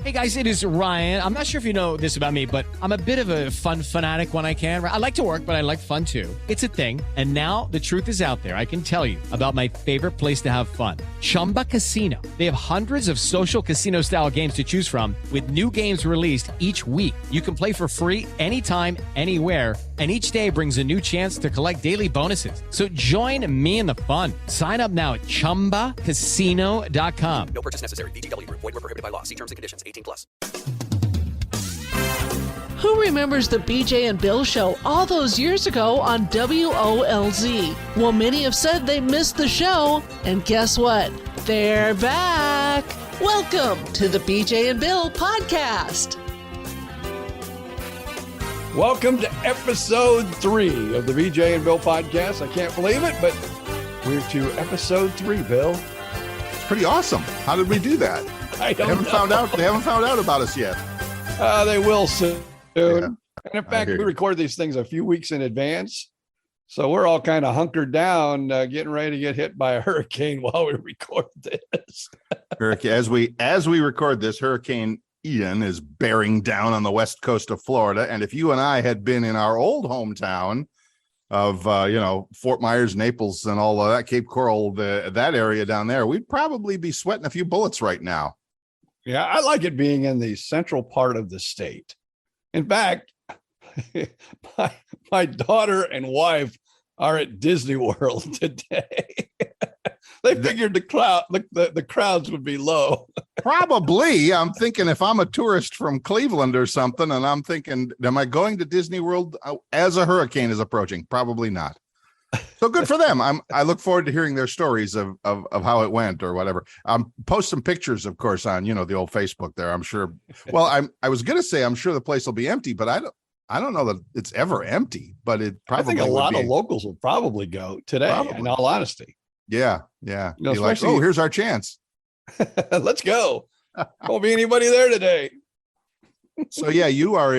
Hey guys, it is Ryan. I'm not sure if you know this about me, but I'm a bit of a fun fanatic when I can. I like to work, but I like fun too. It's a thing. And now the truth is out there. I can tell you about my favorite place to have fun. Chumba Casino. They have hundreds of social casino style games to choose from with new games released each week. You can play for free anytime, anywhere. And each day brings a new chance to collect daily bonuses. So join me in the fun. Sign up now at ChumbaCasino.com. No purchase necessary. VGW Group. Void where prohibited by law. See terms and conditions. 18+. Who remembers the BJ and Bill Show all those years ago on WOLZ? Well, many have said they missed the show, and guess what? They're back. Welcome to the BJ and Bill podcast. Welcome to episode 3 of the BJ and Bill podcast. I can't believe it, but we're to episode 3, Bill. It's pretty awesome. How did we do that? I don't They haven't found out about us yet. They will soon. Yeah, And in fact, we record these things a few weeks in advance. So we're all kind of hunkered down, getting ready to get hit by a hurricane while we record this. Hurricane, as we record this, Hurricane Ian is bearing down on the west coast of Florida. And if you and I had been in our old hometown of, Fort Myers, Naples, and all of that, Cape Coral, that area down there, we'd probably be sweating a few bullets right now. Yeah, I like it being in the central part of the state. In fact, my daughter and wife are at Disney World today. They figured the crowds would be low. Probably. I'm thinking if I'm a tourist from Cleveland or something, and I'm thinking, am I going to Disney World as a hurricane is approaching? Probably not. So good for them. I look forward to hearing their stories of how it went or whatever. Post some pictures, of course, on the old Facebook there. I'm sure. Well, I was going to say I'm sure the place will be empty, but I don't know that it's ever empty. But it probably. I think a lot of locals will probably go today. Probably. In all honesty. Yeah. Be like, oh, here's our chance. Let's go. Won't be anybody there today. So yeah, you are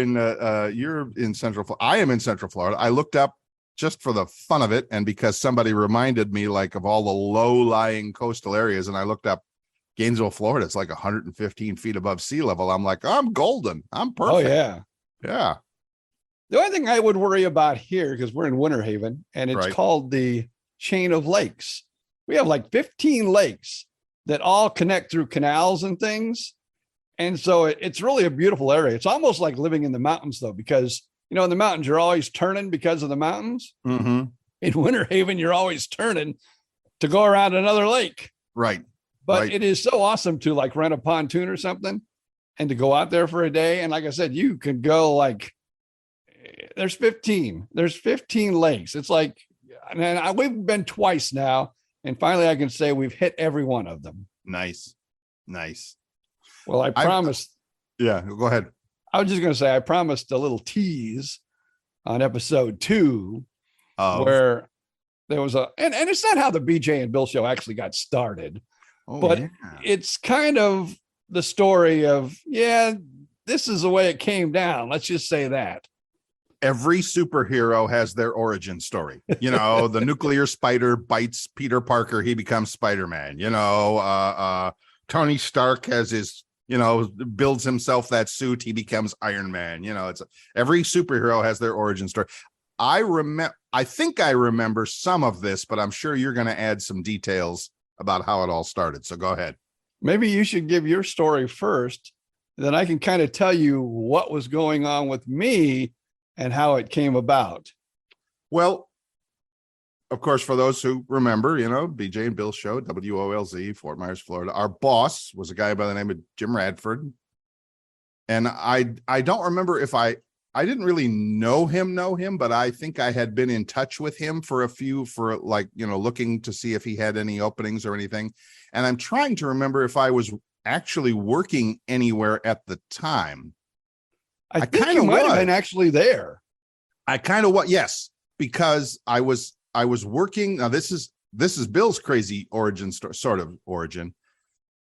you're in Central Florida. I am in Central Florida. I looked up just for the fun of it, and because somebody reminded me of all the low-lying coastal areas, and I looked up Gainesville, Florida. It's like 115 feet above sea level. I'm like, I'm golden. I'm perfect. Oh yeah. The only thing I would worry about here, because we're in Winter Haven, and it's called the chain of lakes. We have like 15 lakes that all connect through canals and things. And so it's really a beautiful area. It's almost like living in the mountains, though, because, in the mountains, you're always turning because of the mountains. Mm-hmm. In Winter Haven, you're always turning to go around another lake. Right. But it is so awesome to rent a pontoon or something and to go out there for a day. And like I said, you can go there's 15 lakes. It's like, and we've been twice now. And finally, I can say we've hit every one of them. Nice. Well, I promised. Yeah, go ahead. I was just going to say, I promised a little tease on episode 2 where there was and it's not how the BJ and Bill show actually got started, but it's kind of the story of, this is the way it came down. Let's just say that. Every superhero has their origin story. The nuclear spider bites Peter Parker. He becomes Spider-Man. Tony Stark has his, builds himself that suit. He becomes Iron Man. It's every superhero has their origin story. I think I remember some of this, but I'm sure you're going to add some details about how it all started. So go ahead. Maybe you should give your story first. Then I can kind of tell you what was going on with me and how it came about. Well, of course, for those who remember, BJ and Bill show, WOLZ, Fort Myers, Florida. Our boss was a guy by the name of Jim Radford. And I don't remember if I didn't really know him, but I think I had been in touch with him looking to see if he had any openings or anything. And I'm trying to remember if I was actually working anywhere at the time. I think you might have been actually there. I kind of was, yes, because I was working. Now this is Bill's crazy origin story, sort of origin.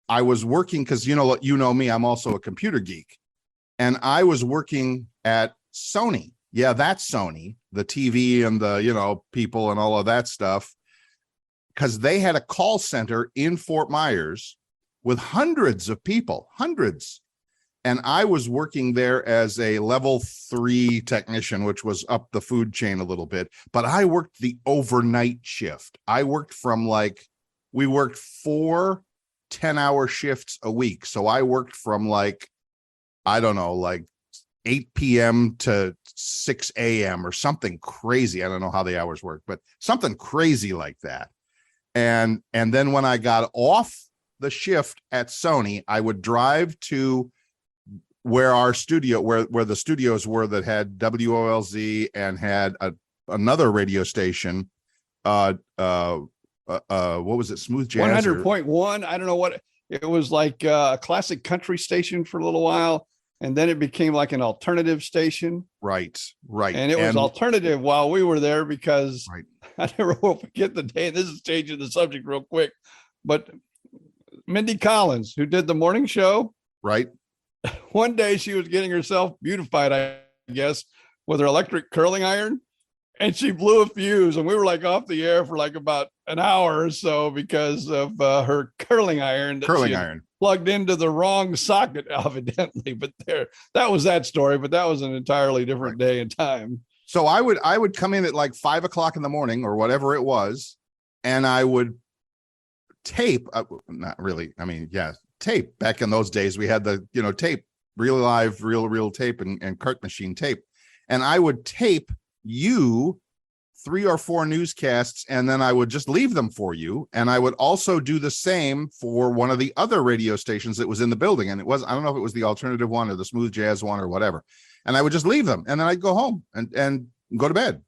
I was working because you know me, I'm also a computer geek, and I was working at Sony. Yeah, that's Sony, the TV and the people and all of that stuff, because they had a call center in Fort Myers with hundreds of people, And I was working there as a level 3 technician, which was up the food chain a little bit, but I worked the overnight shift. I worked we worked 4 10-hour shifts a week. So I worked from I don't know, 8 p.m. to 6 a.m. or something crazy. I don't know how the hours work, but something crazy like that. And then when I got off the shift at Sony, I would drive to where our studio, where the studios were that had WOLZ and had another radio station. What was it? Smooth Jazz? 100.1. I don't know what it was, like a classic country station for a little while. And then it became like an alternative station. Right. And it was alternative while we were there because right. I never will forget the day. This is changing the subject real quick. But Mindy Collins, who did the morning show. Right. One day she was getting herself beautified, I guess, with her electric curling iron. And she blew a fuse. And we were off the air for about an hour or so because of her curling iron. Plugged into the wrong socket, evidently. But that was that story. But that was an entirely different day and time. So I would come in at 5 o'clock in the morning or whatever it was, and I would tape. Not really. I mean, yeah, tape. Back in those days, we had the tape, real live, real tape, and cart machine tape, and I would tape you 3 or 4 newscasts, and then I would just leave them for you. And I would also do the same for one of the other radio stations that was in the building. And I don't know if it was the alternative one or the smooth jazz one or whatever. And I would just leave them. And then I'd go home and go to bed.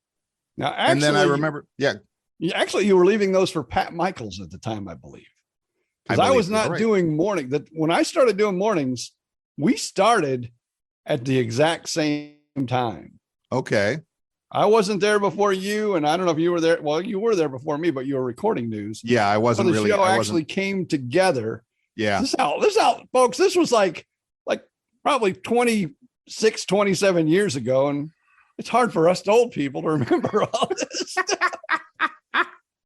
Now, actually, and then I remember, you were leaving those for Pat Michaels at the time, I believe. Because I was not doing morning. When I started doing mornings, we started at the exact same time. Okay. I wasn't there before you, and I don't know if you were there. Well, you were there before me, but you were recording news. Yeah, I wasn't so the really. The show actually came together. Yeah. This out, folks. This was like probably 26, 27 years ago, and it's hard for us old people to remember all this.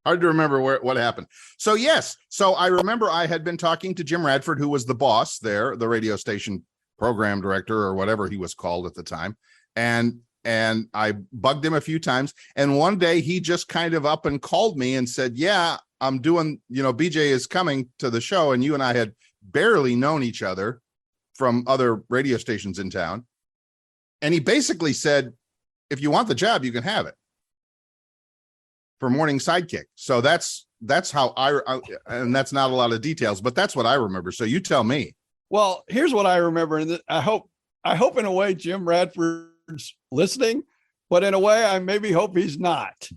Hard to remember what happened. So yes, I remember I had been talking to Jim Radford, who was the boss there, the radio station program director or whatever he was called at the time, and I bugged him a few times. And one day he just kind of up and called me and said, yeah, I'm doing, BJ is coming to the show. And you and I had barely known each other from other radio stations in town. And he basically said, if you want the job, you can have it for morning sidekick. So that's how and that's not a lot of details, but that's what I remember. So you tell me. Well, here's what I remember. And I hope in a way, Jim Radford listening, but in a way I maybe hope he's not.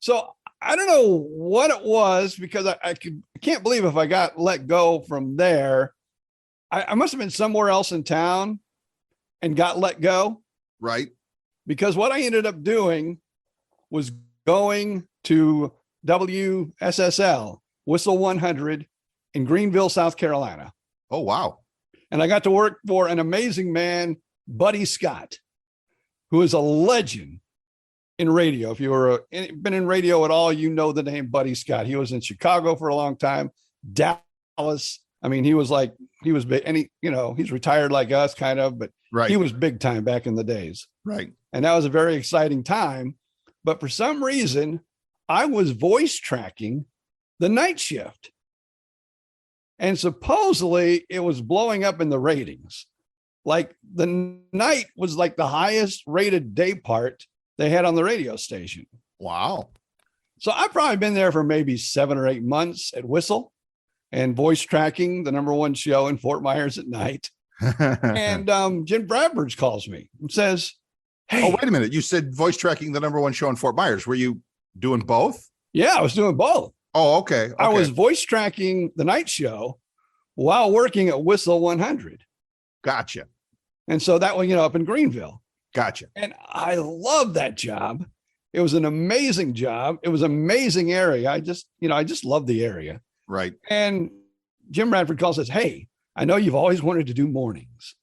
So I don't know what it was, because I can't believe if I got let go from there, I must have been somewhere else in town and got let go. Right. Because what I ended up doing was going to WSSL Whistle 100 in Greenville, South Carolina. Oh, wow. And I got to work for an amazing man, Buddy Scott, who is a legend in radio. If you were been in radio at all, you know the name Buddy Scott. He was in Chicago for a long time, Dallas. I mean, he was big, and he's retired like us kind of, but right. He was big time back in the days. Right. And that was a very exciting time. But for some reason, I was voice tracking the night shift. And supposedly it was blowing up in the ratings. Like the night was like the highest rated day part they had on the radio station. Wow. So I've probably been there for maybe 7 or 8 months at Whistle and voice tracking the #1 show in Fort Myers at night. And Jim Bradford calls me and says, hey. Oh, wait a minute. You said voice tracking the #1 show in Fort Myers. Were you doing both? Yeah, I was doing both. Oh, okay. I was voice tracking the night show while working at Whistle 100. Gotcha. And so that was, up in Greenville. Gotcha. And I love that job. It was an amazing job. It was an amazing area. I just love the area. Right. And Jim Radford calls us, hey, I know you've always wanted to do mornings.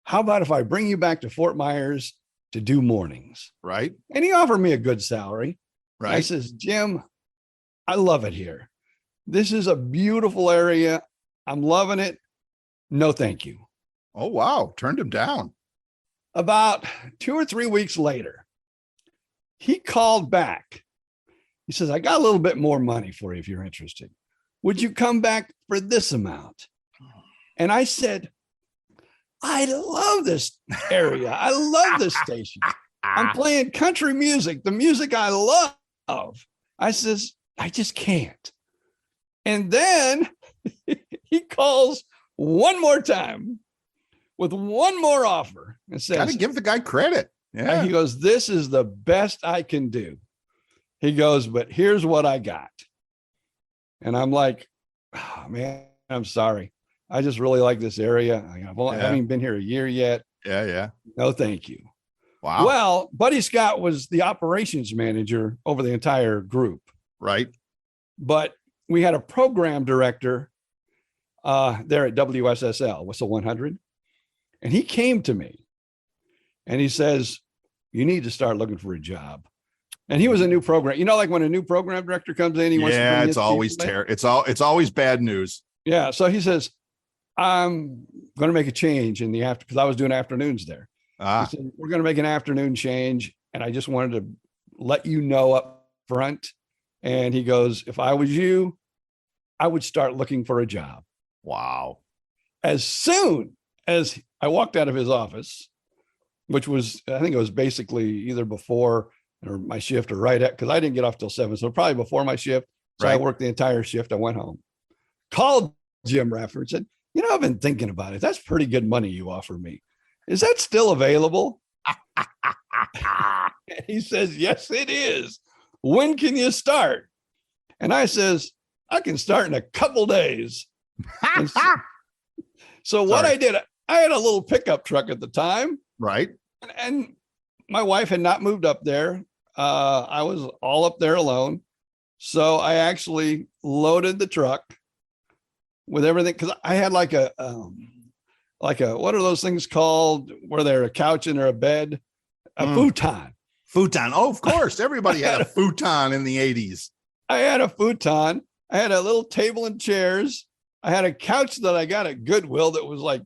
How about if I bring you back to Fort Myers to do mornings? Right. And he offered me a good salary. Right. I says, Jim, I love it here. This is a beautiful area. I'm loving it. No, thank you. Oh, wow. Turned him down. About 2 or 3 weeks later, he called back. He says, I got a little bit more money for you if you're interested. Would you come back for this amount? And I said, I love this area. I love this station. I'm playing country music, the music I love. I says, I just can't. And then he calls one more time with one more offer and says, got to give the guy credit. Yeah. He goes, this is the best I can do. He goes, but here's what I got. And I'm like, oh, man, I'm sorry. I just really like this area. I haven't even been here a year yet. Yeah. No, thank you. Wow. Well, Buddy Scott was the operations manager over the entire group. Right. But we had a program director there at WSSL, Whistle 100. And he came to me and he says, you need to start looking for a job. And he was a new program. You know, like when a new program director comes in, he wants to bring it's always it's always bad news. Yeah. So he says, I'm going to make a change in the after, because I was doing afternoons there. He said, we're going to make an afternoon change. And I just wanted to let you know up front. And he goes, if I was you, I would start looking for a job. Wow. As soon as I walked out of his office, which was, I think it was basically either before or my shift or right at, because I didn't get off till 7. So probably before my shift. So I worked the entire shift. I went home, called Jim Radford, said, you know, I've been thinking about it. That's pretty good money you offer me. Is that still available? He says, yes, it is. When can you start? And I says, I can start in a couple days. So what I did, I had a little pickup truck at the time. Right. And my wife had not moved up there. I was all up there alone. So I actually loaded the truck with everything, because I had like a what are those things called where they're a couch and they're a bed? A futon. Futon. Oh, of course. Everybody had a futon in the 80s. I had a futon. I had a little table and chairs. I had a couch that I got at Goodwill that was like,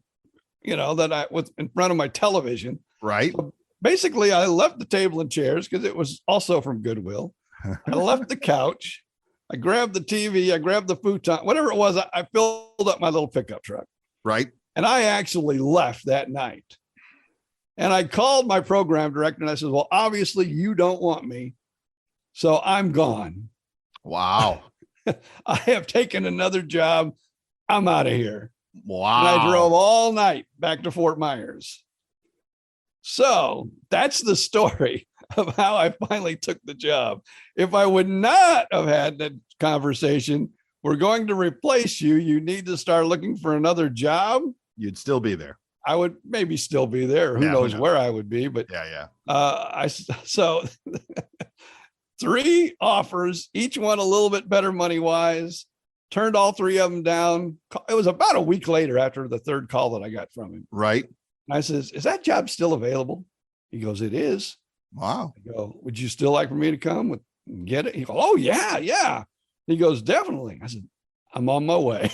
you know, that I was in front of my television. Right. So basically, I left the table and chairs because it was also from Goodwill. I left the couch. I grabbed the TV. I grabbed the futon, whatever it was. I filled up my little pickup truck. Right. And I actually left that night. And I called my program director and I said, well, obviously you don't want me, so I'm gone. Wow. I have taken another job. I'm out of here. Wow. And I drove all night back to Fort Myers. So that's the story of how I finally took the job. If I would not have had that conversation, we're going to replace you. You need to start looking for another job. You'd still be there. I would maybe still be there. Who knows where I would be, but so 3 offers, each one a little bit better money wise, turned all 3 of them down. It was about a week later after the 3rd call that I got from him. Right. And I says, is that job still available? He goes, it is. Wow. I go, would you still like for me to come and get it? He goes, oh yeah. He goes, definitely. I said, I'm on my way.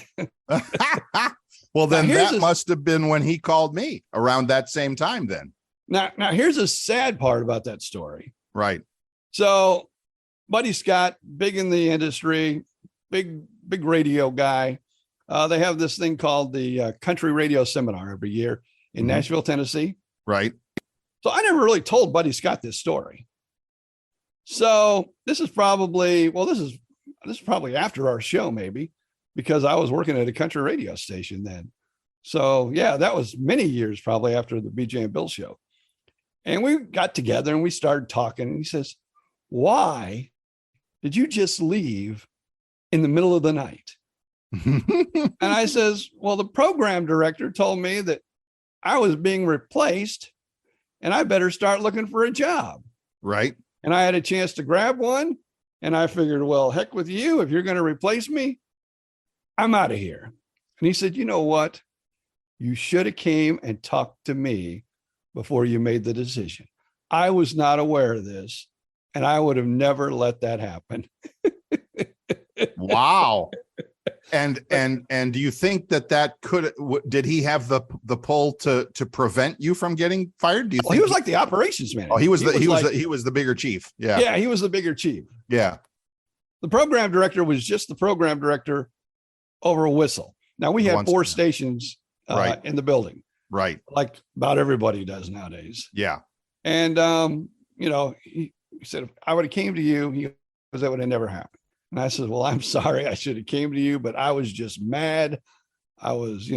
Well, then that must have been when he called me around that same time then. Now here's a sad part about that story. Right. So Buddy Scott, big in the industry, big radio guy. They have this thing called the Country Radio Seminar every year in Nashville, Tennessee. Right. So I never really told Buddy Scott this story. So this is probably after our show, maybe, because I was working at a country radio station then. So yeah, that was many years probably after the BJ and Bill show. And we got together and we started talking. And he says, why did you just leave in the middle of the night? And I says, well, the program director told me that I was being replaced and I better start looking for a job. Right. And I had a chance to grab one. And I figured, well, heck with you. If you're going to replace me, I'm out of here. And he said, you know what? You should have came and talked to me before you made the decision. I was not aware of this, and I would have never let that happen. Wow. And do you think that did he have the pull to prevent you from getting fired? Do you think he was like the operations manager? Oh, he was the bigger chief. Yeah. Yeah, he was the bigger chief. Yeah. The program director was just the program director over a whistle. Now we had 4 stations in the building. Right. Like about everybody does nowadays. Yeah. And he said, if I would have came to you, that would have never happened. And I said, well, I'm sorry. I should have came to you, but I was just mad. I was,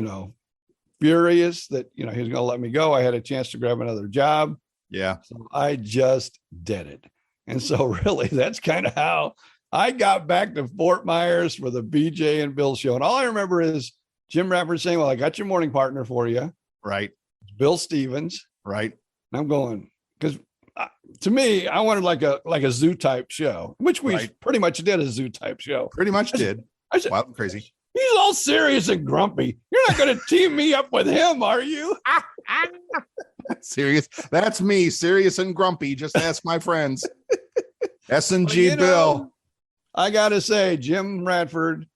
furious that, he was going to let me go. I had a chance to grab another job. Yeah. So I just did it. And so really that's kind of how I got back to Fort Myers for the BJ and Bill show. And all I remember is Jim Radford saying, well, I got your morning partner for you. Right. Bill Stevens. Right. And I'm going, because to me, I wanted like a zoo type show, which we pretty much did, a zoo type show. Pretty much did. I said, wild and crazy. He's all serious and grumpy. You're not going to team me up with him, are you? Serious. That's me, serious and grumpy. Just ask my friends. S&G Bill. I got to say, Jim Radford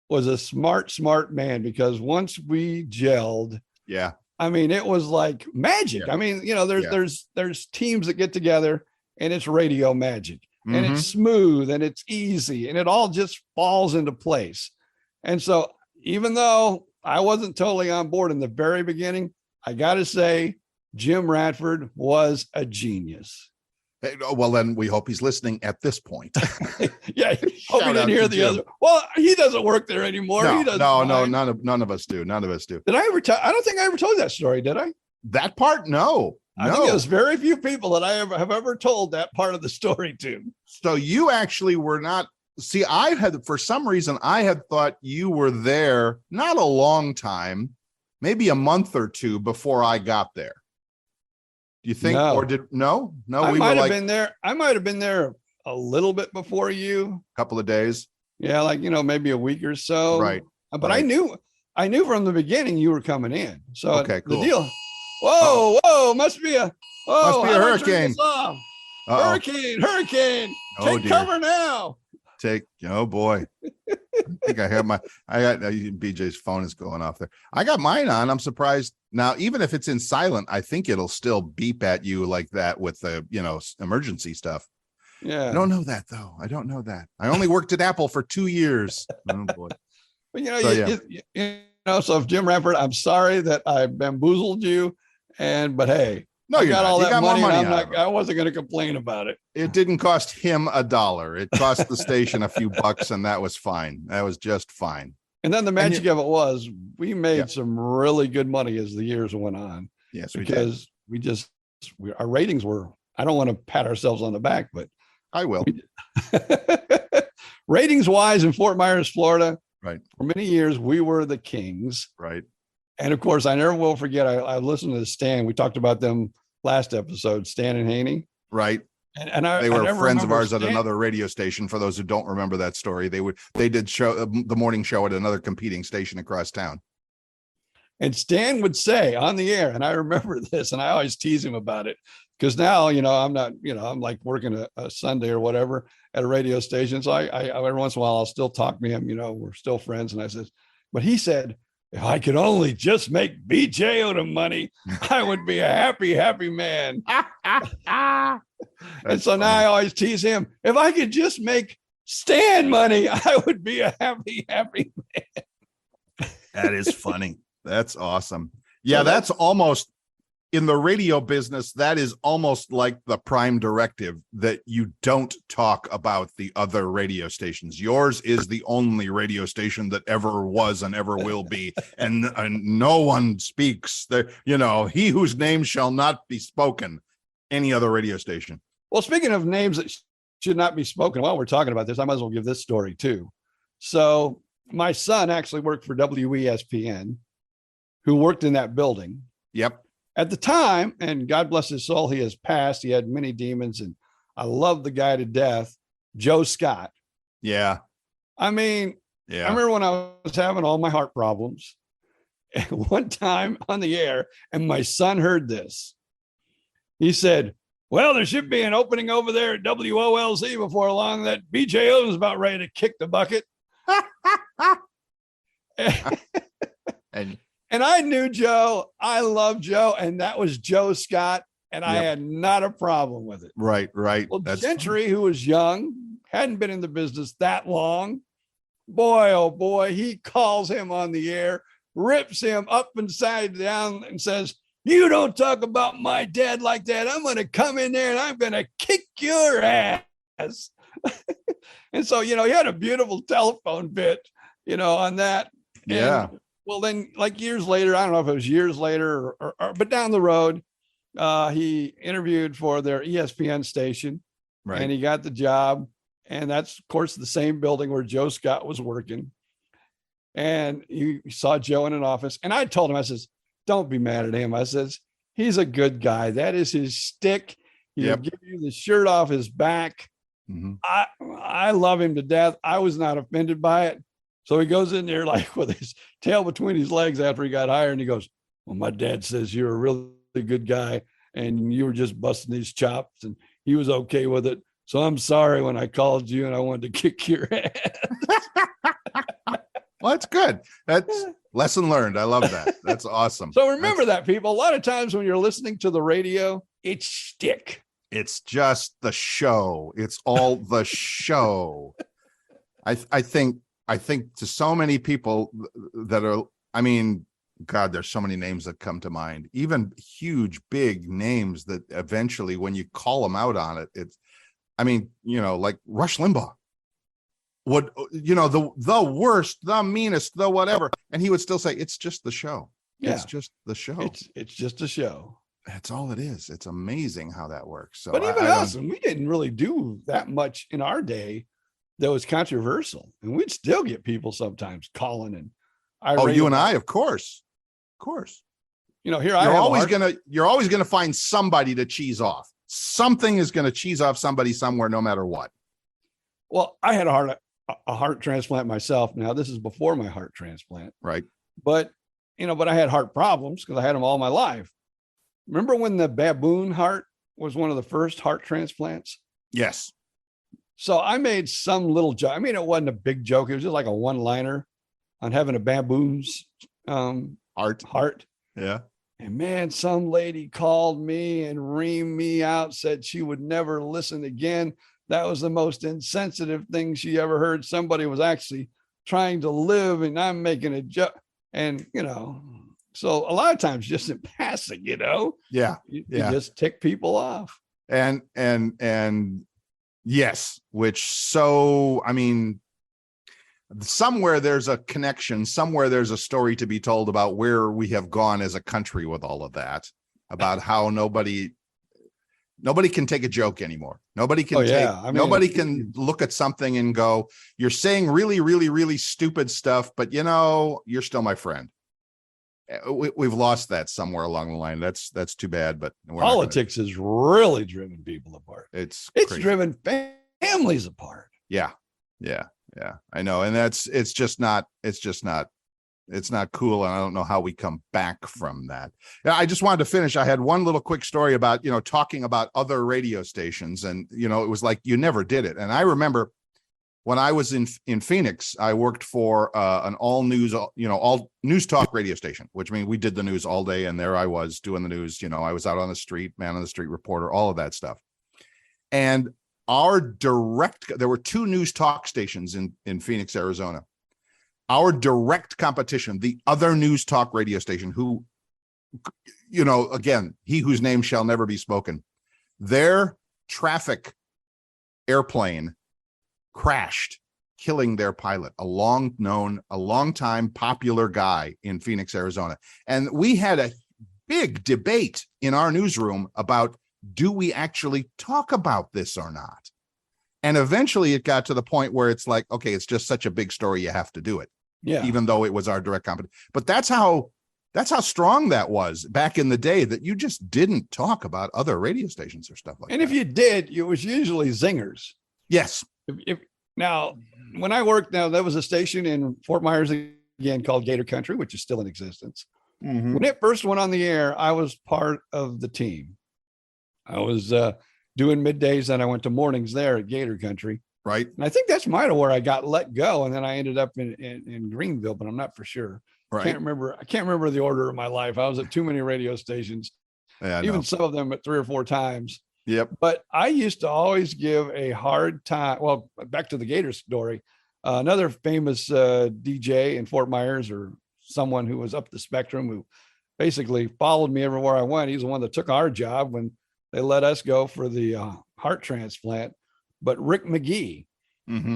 was a smart man, because once we gelled, yeah. I mean, it was like magic. Yeah. I mean, there's teams that get together and it's radio magic, and it's smooth and it's easy and it all just falls into place. And so even though I wasn't totally on board in the very beginning, I got to say Jim Radford was a genius. Well, then we hope he's listening at this point. Yeah. Hope he didn't hear the other. Well, he doesn't work there anymore. No, none of us do. None of us do. Did I ever tell? I don't think I ever told that story. Did I? That part? No. I think there's very few people that I have ever told that part of the story to. So you actually were not. See, for some reason, I had thought you were there, not a long time, maybe a month or two before I got there. Do you think, or no? I might have been there. I might have been there a little bit before you. A couple of days. Yeah. Like, maybe a week or so. Right. But I knew from the beginning you were coming in. So okay, cool. The deal. Whoa, must be a hurricane. Hurricane. Take cover now. Oh boy. I think I got BJ's phone is going off there. I got mine on. I'm surprised. Now, even if it's in silent, I think it'll still beep at you like that with the, emergency stuff. Yeah. I don't know that though. I don't know that. I only worked at Apple for 2 years. Oh boy. But so if Jim Radford, I'm sorry that I bamboozled you, but hey, no, you got all that money. I wasn't going to complain about it. It didn't cost him $1. It cost the station a few bucks, and that was fine. That was just fine. And then the magic of it was we made some really good money as the years went on. Yes, because our ratings were. I don't want to pat ourselves on the back, but I will. Ratings wise in Fort Myers, Florida, right, for many years we were the kings. Right. And of course, I never will forget. I listened to Stan. We talked about them last episode, Stan and Haney. Right. And they were friends of ours at another radio station. For those who don't remember that story, they did show the morning show at another competing station across town. And Stan would say on the air, and I remember this, and I always tease him about it, because now, I'm not, I'm like working a Sunday or whatever at a radio station. So I every once in a while, I'll still talk to him, we're still friends. And I says, but he said, if I could only just make BJ out of money, I would be a happy, happy man. And so now I always tease him. If I could just make Stan money, I would be a happy, happy man. That is funny. That's awesome. Yeah, that's almost in the radio business. That is almost like the prime directive that you don't talk about the other radio stations. Yours is the only radio station that ever was and ever will be. And no one speaks there. He whose name shall not be spoken, any other radio station. Well, speaking of names that should not be spoken, while we're talking about this, I might as well give this story too. So my son actually worked for WESPN, who worked in that building. Yep. At the time, and God bless his soul, he has passed. He had many demons, and I love the guy to death, Joe Scott. Yeah. I mean, I remember when I was having all my heart problems, and one time on the air, and my son heard this. He said, well, there should be an opening over there at WOLZ before long. That BJ Odom's about ready to kick the bucket. And I knew Joe. I love Joe. And that was Joe Scott. And I had not a problem with it. right. Well, That's Gentry, who was young, hadn't been in the business that long. Boy, oh boy, he calls him on the air, rips him up and side down and says, "You don't talk about my dad like that. I'm going to come in there and I'm going to kick your ass." And so, he had a beautiful telephone bit, on that. Yeah. And, well, then like years later, I don't know if it was years later or but down the road, he interviewed for their ESPN station, right. and he got the job. And that's, of course, the same building where Joe Scott was working. And he saw Joe in an office. And I told him, I says, "Don't be mad at him." I says, "He's a good guy. That is his stick. He'll give you the shirt off his back." Mm-hmm. I love him to death. I was not offended by it. So he goes in there like with his tail between his legs after he got hired. And he goes, "Well, my dad says you're a really good guy and you were just busting his chops." And he was okay with it. "So I'm sorry when I called you and I wanted to kick your ass." Well, that's good. That's lesson learned. I love that. That's awesome. So remember that, people. A lot of times when you're listening to the radio, it's shtick. It's just the show. It's all the show. I think to so many people that are, I mean, God, there's so many names that come to mind, even huge, big names that eventually when you call them out on it, it's, I mean, like Rush Limbaugh would, the worst, the meanest, the whatever. And he would still say, "It's just the show." Yeah. It's just the show. It's just a show. That's all it is. It's amazing how that works. So, but even us, and we didn't really do that much in our day that was controversial. And we'd still get people sometimes calling and you and I, of course. Here you're always gonna find somebody to cheese off. Something is going to cheese off somebody somewhere, no matter what. Well, I had a heart transplant myself. Now, this is before my heart transplant. Right. But, but I had heart problems because I had them all my life. Remember when the baboon heart was one of the first heart transplants? Yes. So I made some little joke. I mean, it wasn't a big joke. It was just like a one-liner on having a baboon's heart. Yeah. And man, some lady called me and reamed me out, said she would never listen again. That was the most insensitive thing she ever heard. Somebody was actually trying to live and I'm making a joke. And, so a lot of times just in passing, Yeah. You just tick people off. And yes, I mean, somewhere there's a connection, somewhere there's a story to be told about where we have gone as a country with all of that, about how nobody can take a joke anymore. Nobody can nobody can look at something and go, "You're saying really, really, really stupid stuff, but you're still my friend." We've lost that somewhere along the line. That's too bad, but politics has really driven people apart. It's driven families apart. Yeah. I know. And it's not cool. And I don't know how we come back from that. I just wanted to finish. I had one little quick story about, talking about other radio stations, and, it was like, you never did it. And I remember when I was in Phoenix, I worked for an all news talk radio station, which means we did the news all day. And there I was doing the news. I was out on the street, man on the street reporter, all of that stuff. And there were two news talk stations in Phoenix, Arizona. Our direct competition, the other news talk radio station, who, again, he whose name shall never be spoken, their traffic airplane crashed, killing their pilot, a long-time popular guy in Phoenix, Arizona. And we had a big debate in our newsroom about, do we actually talk about this or not? And eventually it got to the point where it's like, okay, it's just such a big story, you have to do it. Yeah. Even though it was our direct competition. But that's how strong that was back in the day, that you just didn't talk about other radio stations or stuff like that. And if you did, it was usually zingers. Yes. Now, when I worked, there was a station in Fort Myers again called Gator Country, which is still in existence. Mm-hmm. When it first went on the air, I was part of the team. I was doing middays and I went to mornings there at Gator Country. Right. And I think that's mine where I got let go. And then I ended up in Greenville, but I'm not for sure. Right. I can't remember the order of my life. I was at too many radio stations, even some of them at 3 or 4 times. Yep. But I used to always give a hard time. Well, back to the Gator story. Another famous DJ in Fort Myers, or someone who was up the spectrum, who basically followed me everywhere I went. He's the one that took our job when they let us go for the heart transplant. But Rick McGee,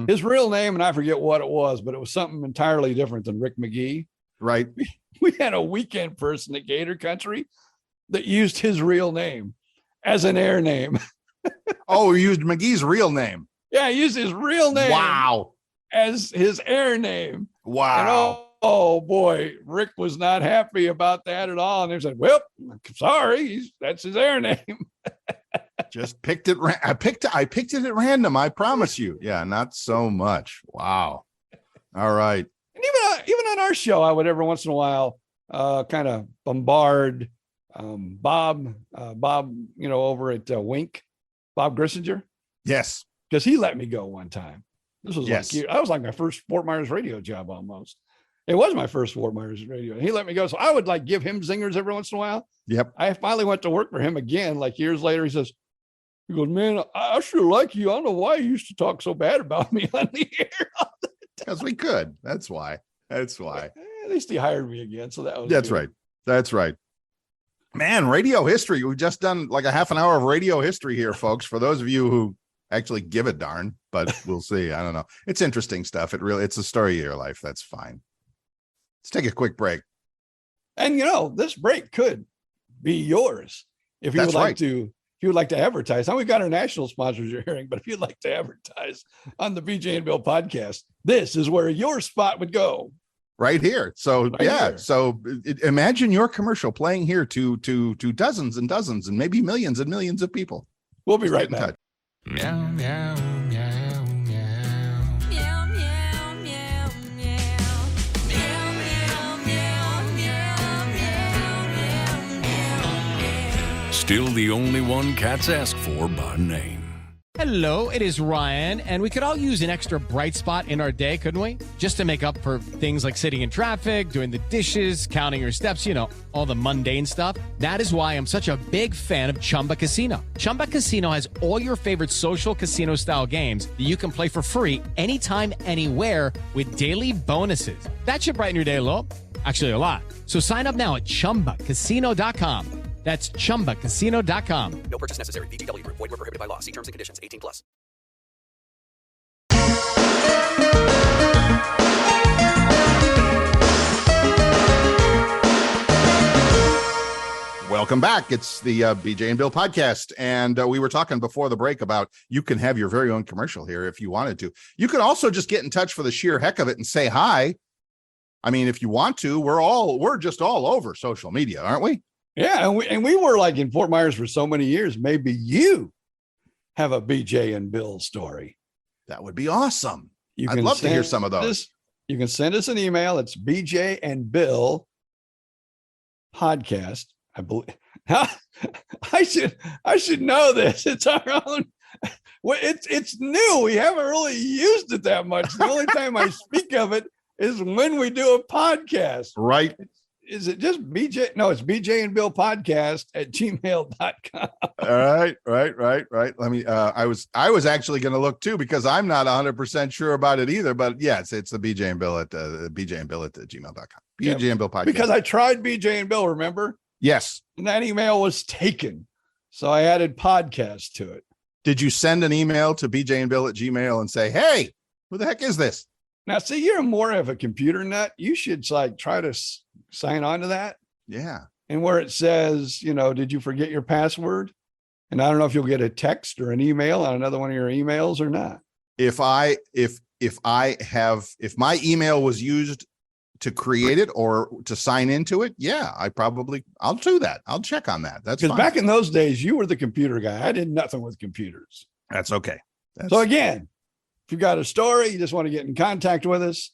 his real name, and I forget what it was, but it was something entirely different than Rick McGee. Right. We had a weekend person at Gator Country that used his real name as an air name. Oh, he used McGee's real name. Yeah, he used his real name. Wow. As his air name. Wow. And oh boy, Rick was not happy about that at all. And they said, well, sorry, that's his air name. Just picked it. I picked it at random. I promise you. Yeah, not so much. Wow. All right. And even on our show, I would every once in a while kind of bombard Bob, over at Wink, Bob Grissinger. Yes. Because he let me go one time. This was I was like my first Fort Myers radio job almost. It was my first Fort Myers radio. And he let me go. So I would like give him zingers every once in a while. Yep. I finally went to work for him again, like years later. He goes, man, I sure like you. I don't know why you used to talk so bad about me on the air. Because we could. That's why. At least he hired me again. So that was That's good. right. That's right. Man, radio history. We've just done like a half an hour of radio history here, folks. For those of you who actually give a darn, but we'll see. I don't know. It's interesting stuff. It's a story of your life. That's fine. Let's take a quick break. And this break could be yours if you would like to. If you would like to advertise, now we've got our national sponsors you're hearing, but if you'd like to advertise on the BJ and Bill podcast, this is where your spot would go. Right here. So here. So imagine your commercial playing here to dozens and dozens and maybe millions and millions of people. We'll be right back. Meow, meow, meow, meow. Meow, meow, meow, meow. Meow, meow, meow, meow, meow, meow, meow. Still the only one cats ask for by name. Hello, it is Ryan, and we could all use an extra bright spot in our day, couldn't we? Just to make up for things like sitting in traffic, doing the dishes, counting your steps, all the mundane stuff. That is why I'm such a big fan of Chumba Casino. Chumba Casino has all your favorite social casino style games that you can play for free anytime, anywhere with daily bonuses. That should brighten your day a little. Actually, a lot. So sign up now at ChumbaCasino.com. That's ChumbaCasino.com. No purchase necessary. VGW Group. Void where prohibited by law. See terms and conditions. 18+. Welcome back. It's the BJ and Bill podcast. And we were talking before the break about you can have your very own commercial here if you wanted to. You could also just get in touch for the sheer heck of it and say hi. I mean, if you want to, we're just all over social media, aren't we? Yeah, and we were like in Fort Myers for so many years. Maybe you have a BJ and Bill story. That would be awesome. I'd love to hear some of those. You can send us an email. It's BJ and Bill podcast. I believe I should know this. It's our own. Well, it's new. We haven't really used it that much. The only time I speak of it is when we do a podcast. Right. Is it just BJ? No, it's BJ and Bill podcast at gmail.com. Right. Let me, I was actually going to look too, because I'm not 100% sure about it either, but yes, it's the BJ and Bill at gmail.com. BJ and Bill podcast. Because I tried BJ and Bill, remember? Yes. And that email was taken. So I added podcast to it. Did you send an email to BJ and Bill at Gmail and say, hey, who the heck is this? Now, see, you're more of a computer nut. You should try to sign on to that. Yeah. And where it says, did you forget your password? And I don't know if you'll get a text or an email on another one of your emails or not. If my email was used to create it or to sign into it, yeah, I'll do that. I'll check on that. That's because back in those days, you were the computer guy. I did nothing with computers. That's okay. So again, if you've got a story, you just want to get in contact with us,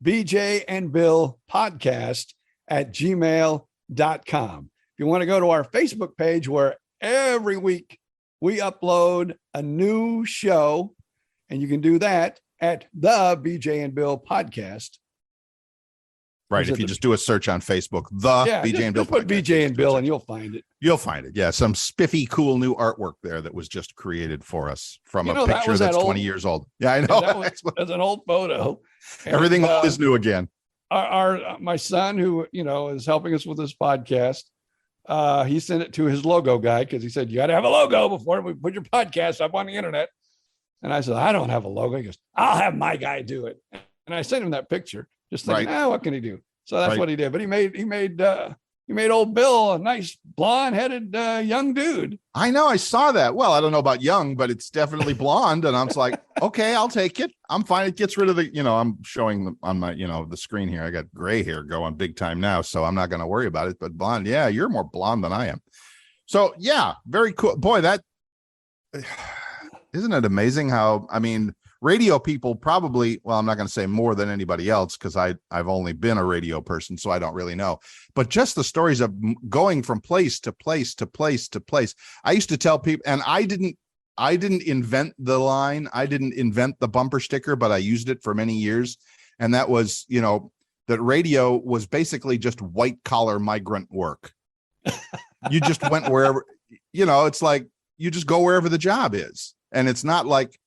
BJ and Bill podcast at gmail.com. If you want to go to our Facebook page where every week we upload a new show, And you can do that at the BJ and Bill podcast. Right. Is If it you the- just do a search on Facebook, the Yeah, BJ and Bill just put podcast, BJ and Bill and you'll find it. you'll find it. Yeah. Some spiffy, cool new artwork there that was just created for us from You a know, that picture was that that's old- 20 years old. Yeah, I And know. that was, that's an old photo. And, Everything old is new again. our my son, who is helping us with this podcast, he sent it to his logo guy because he said you got to have a logo before we put your podcast up on the internet. And I said, I don't have a logo. He goes, I'll have my guy do it. And I sent him that picture, just thinking, Right. what can he do? So that's Right. what he did. But he made old Bill a nice blonde-headed young dude. I know. I saw that. Well, I don't know about young, but it's definitely blonde. And I'm just like, okay, I'll take it. I'm fine. It gets rid of the, I'm showing them on my, the screen here. I got gray hair going big time now, so I'm not going to worry about it. But blonde, yeah, you're more blonde than I am. So yeah, very cool. Boy, that isn't it amazing how, radio people probably, well, I'm not going to say more than anybody else because I've only been a radio person, so I don't really know. But just the stories of going from place to place to place to place. I used to tell people, and I didn't invent the line. I didn't invent the bumper sticker, but I used it for many years. And that was, that radio was basically just white collar migrant work. You just went wherever, it's like you just go wherever the job is. And it's not like,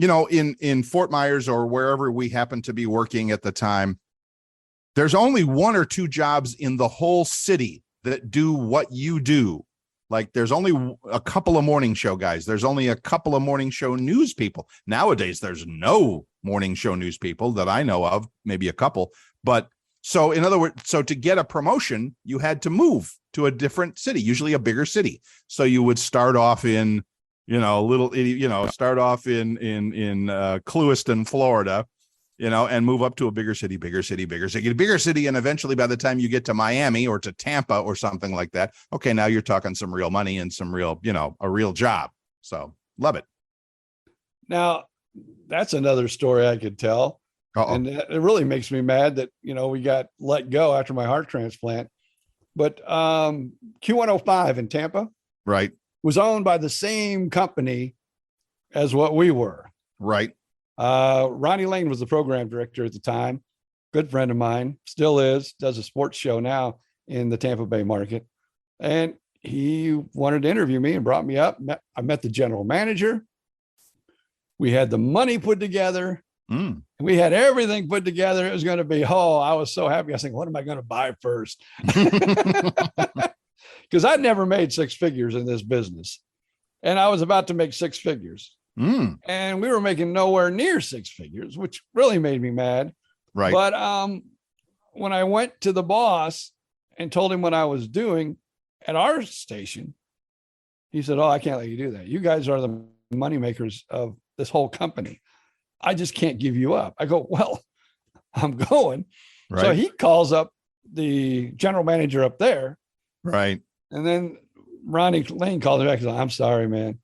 in Fort Myers or wherever we happen to be working at the time, there's only one or two jobs in the whole city that do what you do. Like there's only a couple of morning show guys. There's only a couple of morning show news people. Nowadays, there's no morning show news people that I know of, maybe a couple. But so in other words, so to get a promotion, you had to move to a different city, usually a bigger city. So you would start off in start off in Clewiston, Florida, and move up to a bigger city. And eventually by the time you get to Miami or to Tampa or something like that, okay, now you're talking some real money and some real, a real job. So love it. Now, that's another story I could tell. Uh-oh. And it really makes me mad that, we got let go after my heart transplant. But Q105 in Tampa. Right. Was owned by the same company as what we were. Right. Ronnie Lane was the program director at the time. Good friend of mine, still is, does a sports show now in the Tampa Bay market. And he wanted to interview me and brought me up. I met the general manager. We had the money put together. We had everything put together. It was going to be, I was so happy. I was thinking, what am I going to buy first? Because I'd never made six figures in this business. And I was about to make six figures. And we were making nowhere near six figures, which really made me mad. Right. But when I went to the boss and told him what I was doing at our station, he said, I can't let you do that. You guys are the money makers of this whole company. I just can't give you up. I go, well, I'm going. Right. So he calls up the general manager up there. Right. And then Ronnie Lane called me back. He's like, I'm sorry, man.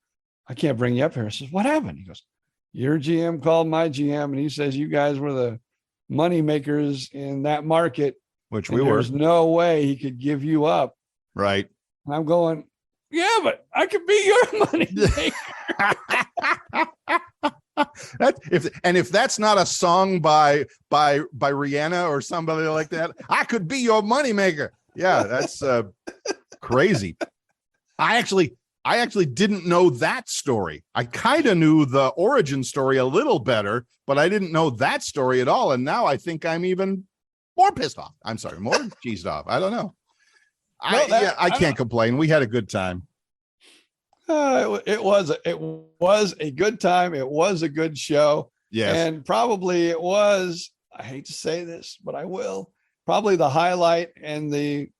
I can't bring you up here. I says, what happened? He goes, your GM called my GM and he says, you guys were the money makers in that market. Which we were. There's no way he could give you up. Right. And I'm going, yeah, but I could be your money maker. If that's not a song by Rihanna or somebody like that, I could be your moneymaker. Yeah, that's crazy. I actually didn't know that story. I kind of knew the origin story a little better, but I didn't know that story at all. And now I think I'm even more pissed off. I'm sorry, more cheesed off. I don't know. I can't complain. We had a good time. It was a good time. It was a good show. Yes. And probably it was, I hate to say this, but I will, probably the highlight and it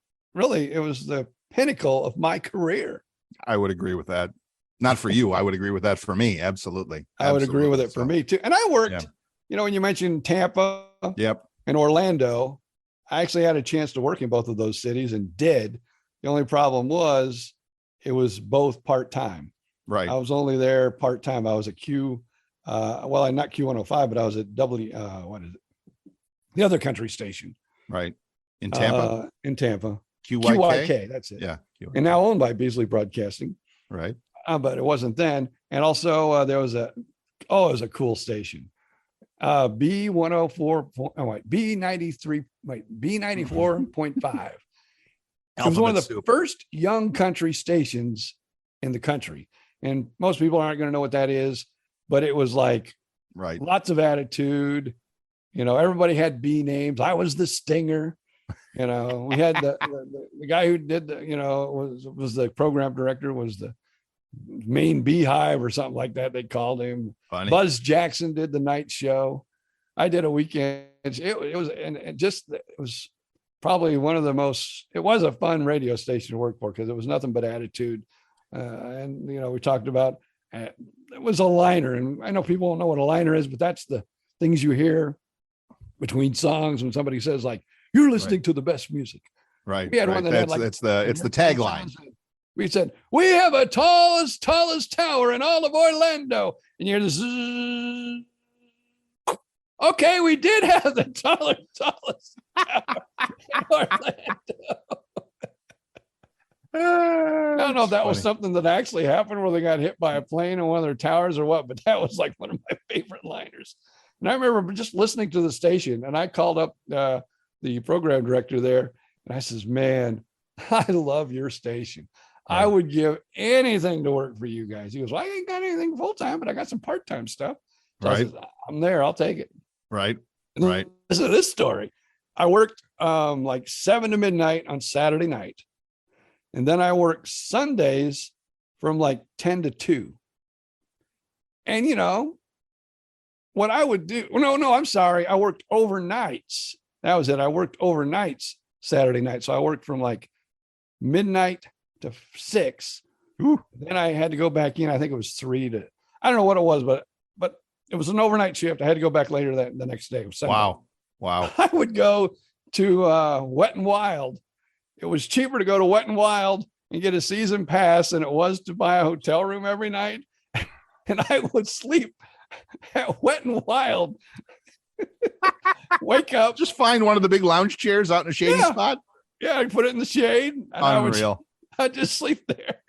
was the pinnacle of my career. I would agree with that. Not for you. I would agree with that for me. Absolutely. I would agree with it for me too. And I worked, Yeah. when you mentioned Tampa Yep. and Orlando, I actually had a chance to work in both of those cities and did. The only problem was it was both part-time. Right. I was only there part-time. I was at not Q105, but I was at the other country station. Right. In Tampa. QYK, that's it. Yeah. And now owned by Beasley Broadcasting. Right. But it wasn't then. And also there was a Oh, it was a cool station. B104. Oh, wait, B93. Wait, B94.5. It was one of the Alphabet soup. first young country stations in the country. And most people aren't going to know what that is, but it was like Right. lots of attitude. Everybody had B names. I was the Stinger. We had the guy who did was the program director, was the main beehive or something like that. They called him. Funny. Buzz Jackson did the night show. I did a weekend. It was probably one of the most, it was a fun radio station to work for because it was nothing but attitude. And we talked about, it was a liner, and I know people don't know what a liner is, but that's the things you hear between songs when somebody says like, you're listening to the best music. Right. We had one that had it's the tagline. We said, we have a tallest tower in all of Orlando. And you're this. Okay, we did have the tallest tower in Orlando. I don't know if that was something that actually happened where they got hit by a plane in one of their towers or what, but that was like one of my favorite liners. And I remember just listening to the station, and I called up the program director there, and I says, man, I love your station. Right. I would give anything to work for you guys. He goes, well, I ain't got anything full-time, but I got some part-time stuff. So I says, I'm there. I'll take it. Right. And Right. Listen to this story. I worked like 7 to midnight on Saturday night. And then I worked Sundays from like 10 to 2. And what I would do, no, I'm sorry. I worked overnights. That was it. I worked overnights Saturday night. So I worked from like midnight to 6. Ooh. Then I had to go back in. I think it was 3 to, I don't know what it was, but it was an overnight shift. I had to go back later the next day. It was Sunday. Wow. I would go to Wet and Wild. It was cheaper to go to Wet and Wild and get a season pass than it was to buy a hotel room every night. And I would sleep at Wet and Wild. Wake up. Just find one of the big lounge chairs out in a shady spot. Yeah, I'd put it in the shade. And Unreal. I'd just sleep there.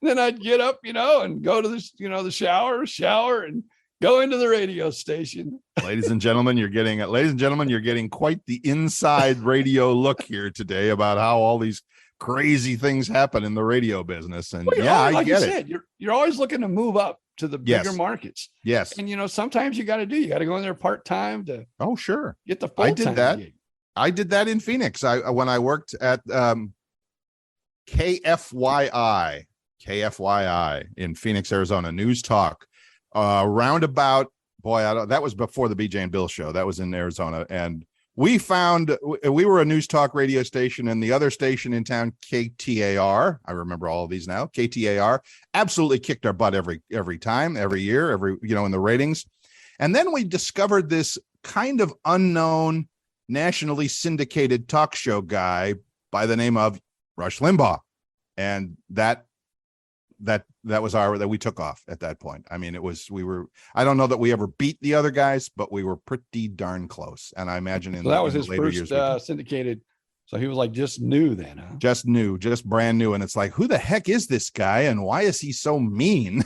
Then I'd get up, and go to the shower and go into the radio station. Ladies and gentlemen, you're getting quite the inside radio look here today about how all these crazy things happen in the radio business. And Well, I like get you it. said, you're always looking to move up to the bigger Yes. markets. Yes. And sometimes you got to go in there part-time to Oh, sure. get the I full-time did that. gig. I did that in Phoenix. When I worked at KFYI in Phoenix, Arizona, News Talk, roundabout. Boy, that was before the BJ and Bill show. That was in Arizona, and we were a News Talk radio station, and the other station in town, KTAR. I remember all of these now. KTAR absolutely kicked our butt every time, every year, in the ratings. And then we discovered this kind of unknown, nationally syndicated talk show guy by the name of Rush Limbaugh, and that was that we took off at that point. I mean, I don't know that we ever beat the other guys, but we were pretty darn close. And I imagine So that was his later first years, syndicated. So he was like just new then, huh? just brand new. And it's like, who the heck is this guy? And why is he so mean?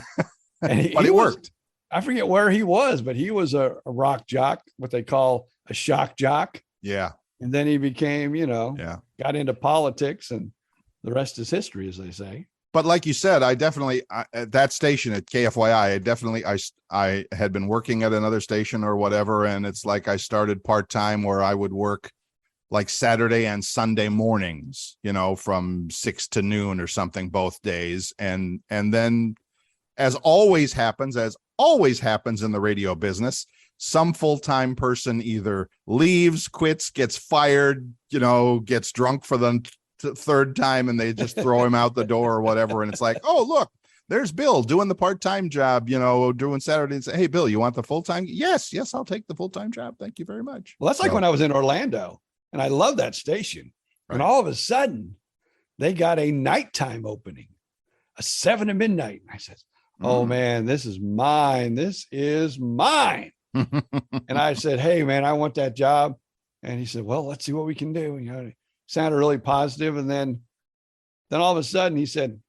And But it worked. I forget where he was, but he was a rock jock, what they call a shock jock. Yeah. And then he became, got into politics, and the rest is history, as they say. But like you said, I definitely at that station at KFYI, I had been working at another station or whatever. And it's like I started part-time where I would work like Saturday and Sunday mornings, from 6 to noon or something both days. And then as always happens in the radio business, some full-time person either leaves, quits, gets fired, gets drunk for the third time, and they just throw him out the door or whatever. And it's like, oh, look, there's Bill doing the part-time job, doing Saturday. And say, hey, Bill, you want the full-time? Yes, I'll take the full-time job. Thank you very much. Well, that's like when I was in Orlando, and I love that station. Right. And all of a sudden, they got a nighttime opening, a 7 to midnight. And I said, oh man, this is mine. This is mine. And I said, hey man, I want that job. And he said, well, let's see what we can do. It sounded really positive. And then all of a sudden he said,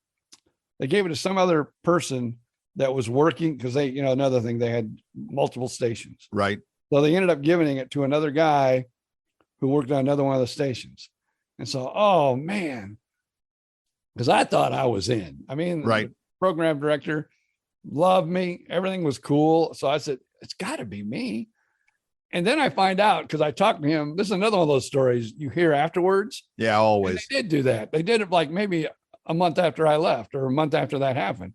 they gave it to some other person that was working because they, another thing, they had multiple stations. Right. So they ended up giving it to another guy who worked on another one of the stations. And so, oh man, because I thought I was in. I mean, Right. the program director loved me. Everything was cool. So I said, it's got to be me. And then I find out because I talked to him. This is another one of those stories you hear afterwards. Yeah, And always. they did do that. They did it like maybe a month after I left or a month after that happened.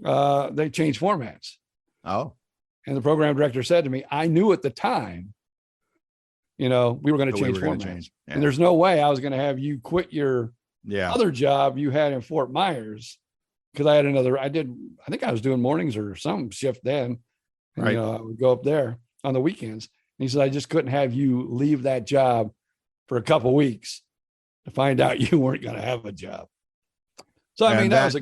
They changed formats. Oh, And the program director said to me, I knew at the time, we were going to that we change were gonna formats. change. Yeah. And there's no way I was going to have you quit your Yeah. other job you had in Fort Myers because I think I was doing mornings or some shift then. And, Right. I would go up there on the weekends. And he said, I just couldn't have you leave that job for a couple weeks to find out you weren't going to have a job. So, I And mean, that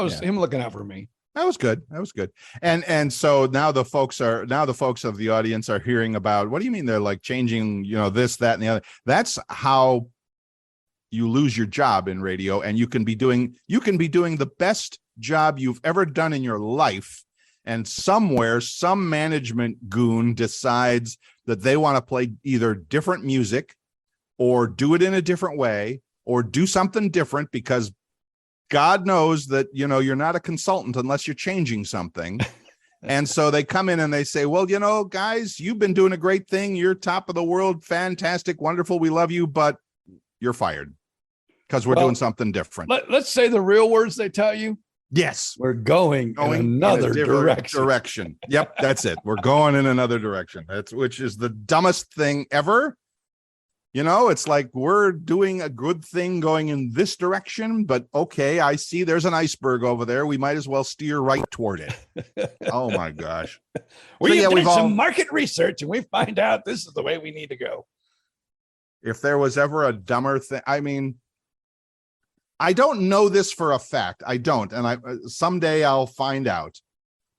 was yeah. him looking out for me. That was good. That was good. And so now the folks of the audience are hearing about, what do you mean they're like changing, this, that, and the other? That's how you lose your job in radio, and you can be doing the best job you've ever done in your life. And somewhere, some management goon decides that they want to play either different music or do it in a different way or do something different because God knows that, you're not a consultant unless you're changing something. And so they come in and they say, well, guys, you've been doing a great thing. You're top of the world. Fantastic. Wonderful. We love you, but you're fired because we're doing something different. Let's say the real words they tell you. Yes. We're going in another a different direction. Yep. That's it. We're going in another direction. Which is the dumbest thing ever. It's like we're doing a good thing going in this direction, but okay, I see there's an iceberg over there. We might as well steer right toward it. Oh my gosh. We've So, done some market research and we find out this is the way we need to go. If there was ever a dumber thing, I mean, I don't know this for a fact. I don't. And someday I'll find out.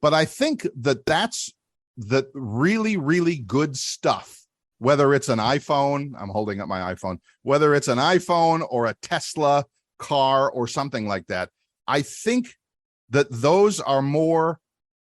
But I think that's the really, really good stuff. Whether it's an iPhone, I'm holding up my iPhone, whether it's an iPhone or a Tesla car or something like that, I think that those are more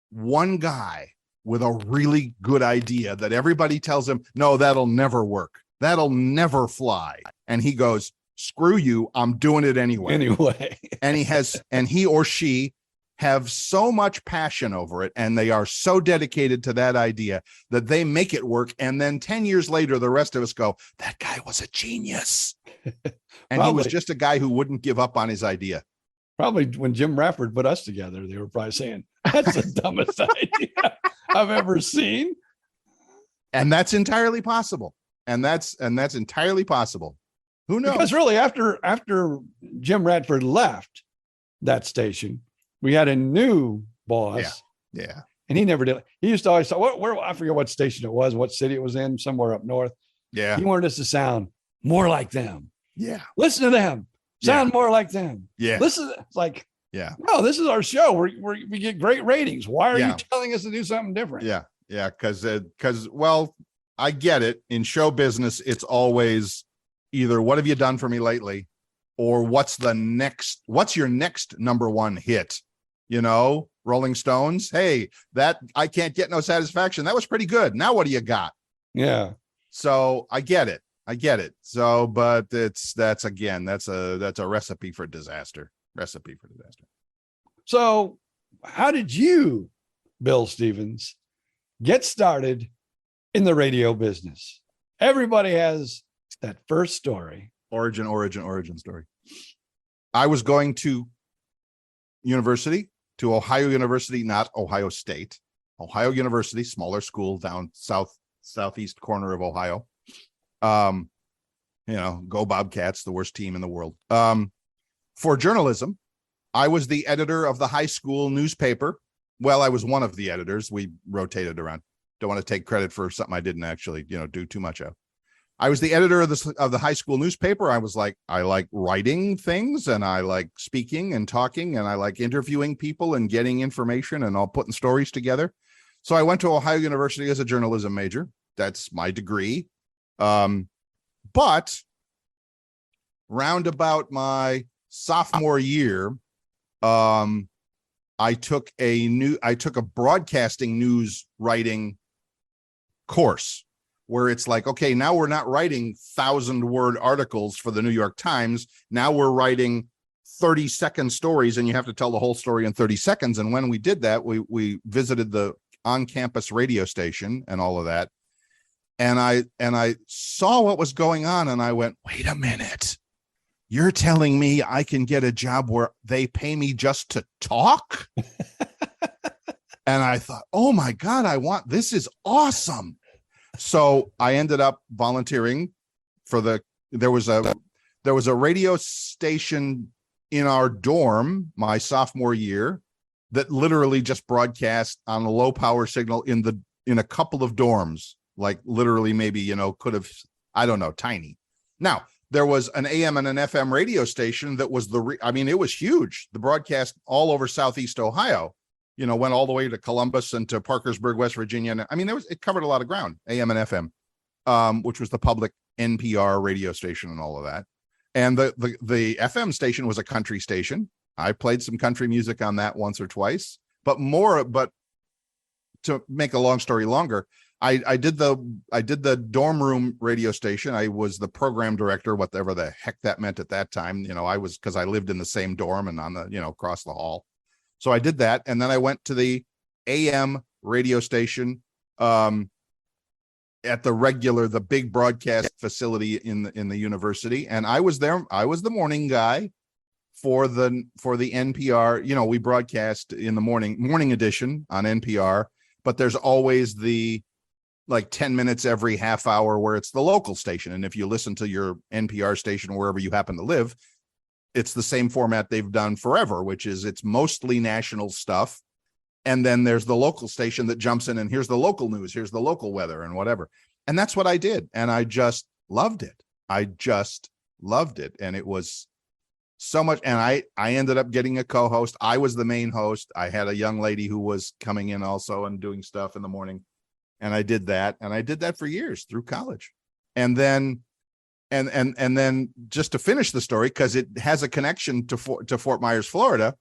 one guy with a really good idea that everybody tells him, no, that'll never work. That'll never fly. And he goes, screw you, I'm doing it anyway. And he or she have so much passion over it, and they are so dedicated to that idea that they make it work. And then 10 years later, the rest of us go, that guy was a genius. And he was just a guy who wouldn't give up on his idea. Probably when Jim Rafford put us together, they were probably saying, that's the dumbest idea I've ever seen. And that's entirely possible. And that's entirely possible. Who knows? Because really, after Jim Radford left that station, we had a new boss. Yeah. And he never did. He used to always say, where I forget what station it was, what city it was in, somewhere up north. Yeah. He wanted us to sound more like them. Yeah. Listen to them. Sound more like them. Yeah. Listen, it's like, yeah. No, this is our show. We get great ratings. Why are you telling us to do something different? Yeah. Yeah. Because, well, I get it. In show business, it's always either what have you done for me lately, or what's your next number one hit? Rolling Stones. Hey, that I can't get no satisfaction. That was pretty good. Now what do you got? Yeah. So I get it. So, but that's a recipe for disaster. So how did you, Bill Stevens, get started in the radio business? Everybody has that first story. Origin story. I was going to Ohio University, not Ohio State. Ohio University, smaller school down southeast corner of Ohio. Go Bobcats, the worst team in the world. For journalism, I was the editor of the high school newspaper. Well, I was one of the editors. We rotated around. Don't want to take credit for something I didn't actually, do too much of. I was the editor of the high school newspaper. I like writing things, and I like speaking and talking, and I like interviewing people and getting information and all putting stories together. So I went to Ohio University as a journalism major. That's my degree. But round about my sophomore year, I I took a broadcasting news writing course where it's like, okay, now we're not writing 1,000-word articles for the New York Times. Now we're writing 30-second stories, and you have to tell the whole story in 30 seconds. And when we did that, we visited the on-campus radio station and all of that. And I saw what was going on, and I went, wait a minute. You're telling me I can get a job where they pay me just to talk? And I thought, oh my God, this is awesome. So I ended up volunteering for there was a radio station in our dorm my sophomore year that literally just broadcast on a low power signal in a couple of dorms, like literally maybe, could have, I don't know, tiny. Now, there was an AM and an FM radio station that was it was huge. The broadcast all over Southeast Ohio, went all the way to Columbus and to Parkersburg, West Virginia. And it covered a lot of ground, AM and FM, which was the public NPR radio station and all of that. And the FM station was a country station. I played some country music on that once or twice, but to make a long story longer, I did the dorm room radio station. I was the program director, whatever the heck that meant at that time. Because I lived in the same dorm and on the, across the hall. So I did that. And then I went to the AM radio station at the big broadcast facility in the university. And I was there. I was the morning guy for the NPR. We broadcast in the morning edition on NPR, but there's always the 10 minutes every half hour where it's the local station. And if you listen to your NPR station wherever you happen to live, it's the same format they've done forever, which is it's mostly national stuff. And then there's the local station that jumps in and here's the local news, here's the local weather and whatever. And that's what I did. And I just loved it. And it was so much. And I ended up getting a co-host. I was the main host. I had a young lady who was coming in also and doing stuff in the morning. And I did that. And I did that for years through college. And then, and then just to finish the story, because it has a connection to Fort Myers, Florida,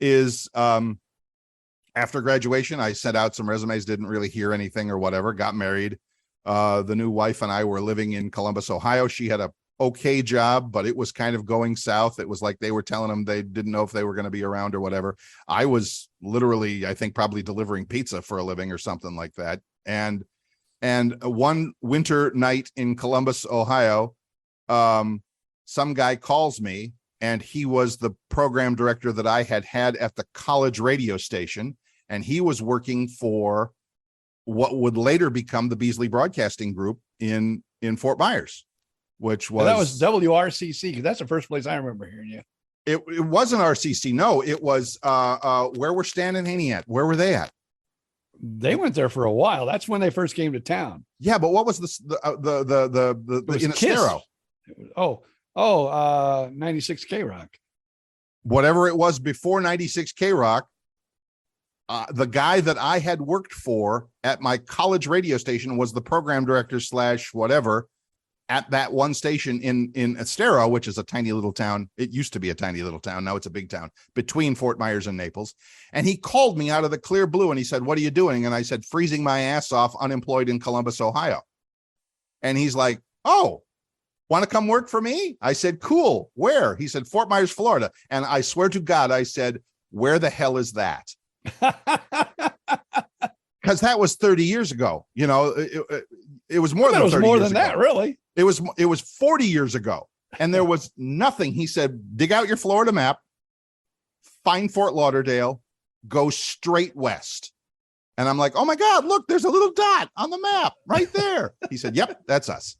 is after graduation, I sent out some resumes, didn't really hear anything or whatever, got married. The new wife and I were living in Columbus, Ohio. She had a okay job, but it was kind of going south. It was like they were telling them they didn't know if they were going to be around or whatever. I was literally, I think, probably delivering pizza for a living or something like that. And one winter night in Columbus, Ohio, some guy calls me, and he was the program director that I had at the college radio station. And he was working for what would later become the Beasley Broadcasting Group in Fort Myers, which was... And that was WRCC, because that's the first place I remember hearing you. It wasn't RCC. No, it was where were Stan and Haney at? Where were they at? They went there for a while. That's when they first came to town. Yeah, but what was the in Estero? 96 K Rock. Whatever it was before 96 K Rock. The guy that I had worked for at my college radio station was the program director / whatever at that one station in Estero, which is a tiny little town. It used to be a tiny little town. Now it's a big town between Fort Myers and Naples. And he called me out of the clear blue and he said, "What are you doing?" And I said, "Freezing my ass off, unemployed in Columbus, Ohio." And he's like, "Oh, want to come work for me?" I said, "Cool. Where?" He said, "Fort Myers, Florida." And I swear to God, I said, "Where the hell is that?" Because that was 30 years ago. It was more than 30 years ago. It was more than that, really. It was 40 years ago, and there was nothing. He said, "Dig out your Florida map, find Fort Lauderdale, go straight west." And I'm like, "Oh my God, look, there's a little dot on the map right there." He said, "Yep, that's us."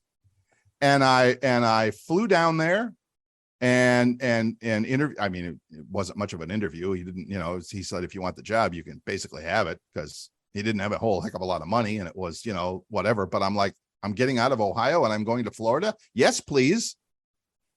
And I flew down there and interview. I mean, it wasn't much of an interview. He didn't, he said, "If you want the job, you can basically have it," because he didn't have a whole heck of a lot of money, and it was, whatever. But I'm like, I'm getting out of Ohio and I'm going to Florida. Yes, please.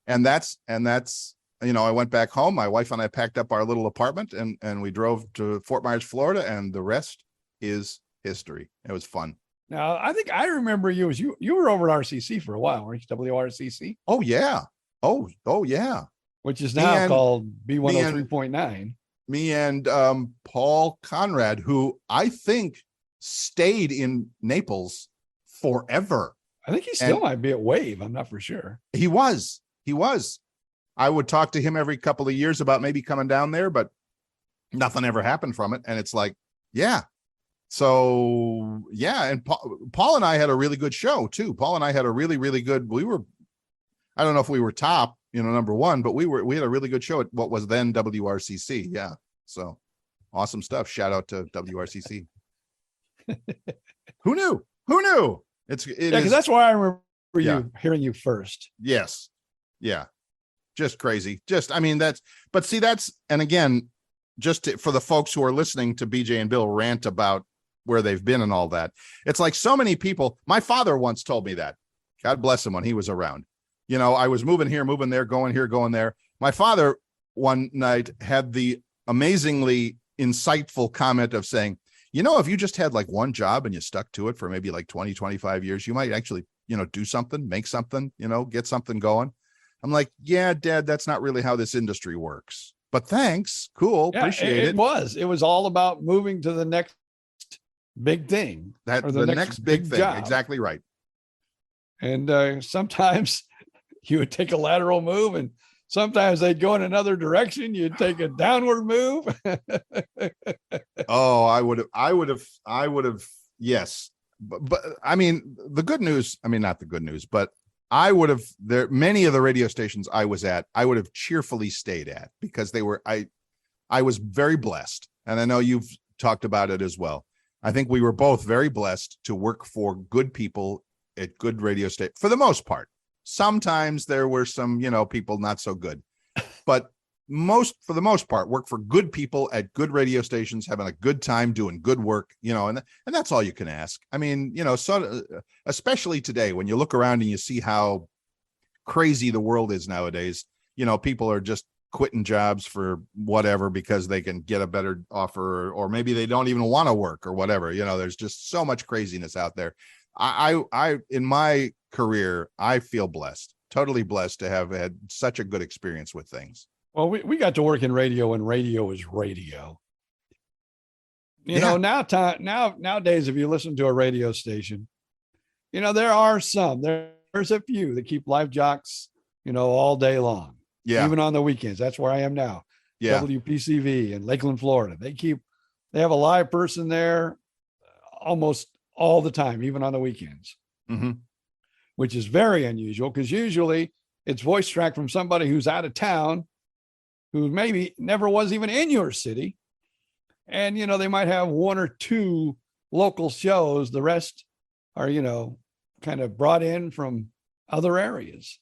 And that's, I went back home. My wife and I packed up our little apartment and we drove to Fort Myers, Florida, and the rest is history. It was fun. Now, I think I remember you were over at RCC for a while, weren't you? WRCC? Oh, yeah. Oh, yeah. Which is now called B103.9. Paul Conrad, who I think stayed in Naples forever. I think he still might be at Wave. I'm not for sure. He was. I would talk to him every couple of years about maybe coming down there, but nothing ever happened from it. And it's like, yeah. So yeah. And Paul and I had a really good show too. Paul and I had a really, really good, I don't know if we were top, number one, but we had a really good show at what was then WRCC. Yeah. So awesome stuff. Shout out to WRCC. Who knew? Because that's why I remember hearing you first. Yes. Yeah. Just crazy. And again, for the folks who are listening to BJ and Bill rant about where they've been and all that, it's like so many people. My father once told me that, God bless him, when he was around. I was moving here, moving there, going here, going there. My father one night had the amazingly insightful comment of saying, if you just had like one job and you stuck to it for maybe like 20, 25 years, you might actually, do something, make something, get something going. I'm like, yeah, Dad, that's not really how this industry works. But thanks. Cool. Yeah, appreciate it. It was all about moving to the next big thing. The next big thing. Job. Exactly right. And sometimes you would take a lateral move, and sometimes they'd go in another direction. You'd take a downward move. Oh, I would have. Yes. But I mean, the good news, not the good news, but many of the radio stations I was at, I would have cheerfully stayed at, because I was very blessed. And I know you've talked about it as well. I think we were both very blessed to work for good people at good radio stations for the most part. Sometimes there were some, people not so good, but for the most part, work for good people at good radio stations, having a good time, doing good work, and that's all you can ask. So especially today, when you look around and you see how crazy the world is nowadays, people are just quitting jobs for whatever, because they can get a better offer, or maybe they don't even want to work or whatever. There's just so much craziness out there. I in my career, I feel blessed, totally blessed to have had such a good experience with things. Well, we got to work in radio, and radio is radio. Nowadays, if you listen to a radio station, there are there's a few that keep live jocks, all day long. Yeah. Even on the weekends. That's where I am now. Yeah. WPCV in Lakeland, Florida. They have a live person there almost all the time, even on the weekends, which is very unusual, because usually it's voice track from somebody who's out of town, who maybe never was even in your city. And, they might have one or two local shows. The rest are, kind of brought in from other areas.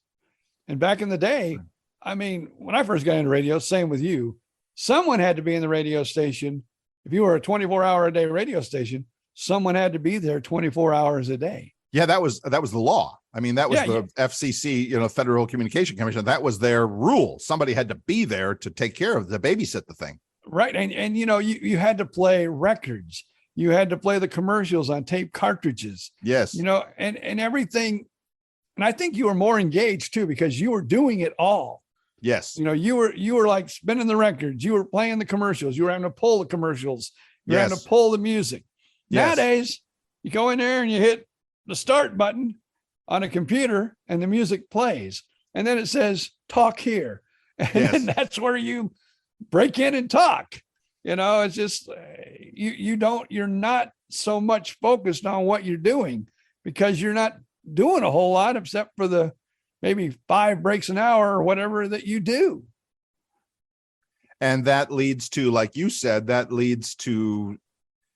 And back in the day, when I first got into radio, same with you, someone had to be in the radio station. If you were a 24-hour-a-day radio station, someone had to be there 24 hours a day. Yeah, that was the law. That was the FCC, Federal Communication Commission. That was their rule. Somebody had to be there to take care of babysit the thing. Right. And you had to play records. You had to play the commercials on tape cartridges. Yes. And everything. And I think you were more engaged too, because you were doing it all. Yes. You were like spinning the records. You were playing the commercials. You were having to pull the commercials. You were having to pull the music. Yes. Nowadays, you go in there and you hit the start button on a computer and the music plays. And then it says, talk here. And then that's where you break in and talk. It's just, you're not so much focused on what you're doing, because you're not doing a whole lot except for the maybe 5 breaks an hour or whatever that you do. And that leads to, like you said,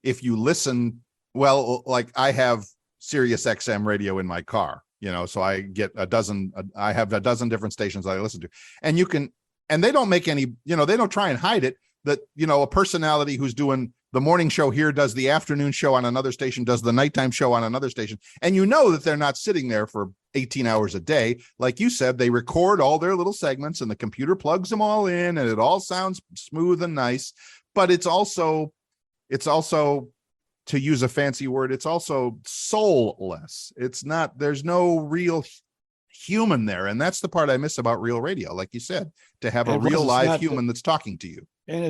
if you listen, well, like I have Sirius XM radio in my car, so I get I have a dozen different stations that I listen to, and they don't make any, they don't try and hide it, that, a personality who's doing the morning show here does the afternoon show on another station, does the nighttime show on another station. And that they're not sitting there for 18 hours a day. Like you said, they record all their little segments and the computer plugs them all in, and it all sounds smooth and nice. But it's also, to use a fancy word, it's also soulless. There's no real human there. And that's the part I miss about real radio. Like you said, to have a real live human that's talking to you. And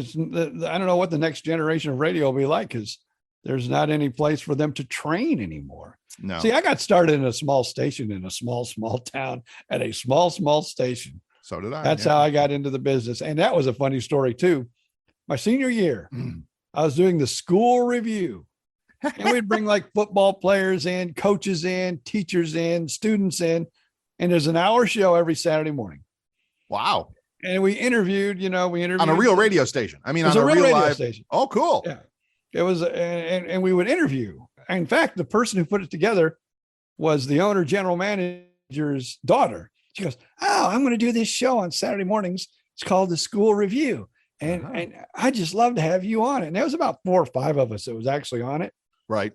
I don't know what the next generation of radio will be like, because there's not any place for them to train anymore. No. See, I got started in a small station in a small town at a small station. So did I. That's how I got into the business. And that was a funny story too. My senior year, I was doing the school review, and we'd bring like football players in, coaches in, teachers in, students in, and there's an hour show every Saturday morning. Wow. And we interviewed On a real radio station. I mean, It was on a a real real radio live station. Oh, cool. Yeah. It was, and we would interview. In fact, the person who put it together was the owner, general manager's daughter. She goes, "Oh, I'm going to do this show on Saturday mornings. It's called the School Review. And I just love to have you on it." And there was about 4 or 5 of us that was actually on it. Right.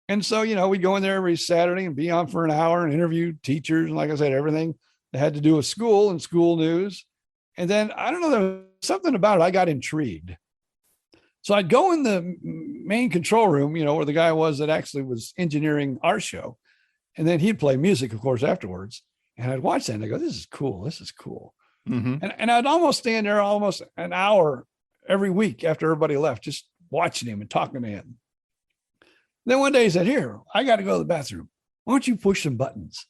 And so, we'd go in there every Saturday and be on for an hour and interview teachers. And like I said, everything that had to do with school and school news. And then I don't know, there was something about it. I got intrigued. So I'd go in the main control room, where the guy was that actually was engineering our show. And then he'd play music, of course, afterwards. And I'd watch that and I go, this is cool. This is cool. Mm-hmm. And I'd almost stand there almost an hour every week after everybody left, just watching him and talking to him. Then one day he said, "Here, I got to go to the bathroom. Why don't you push some buttons?"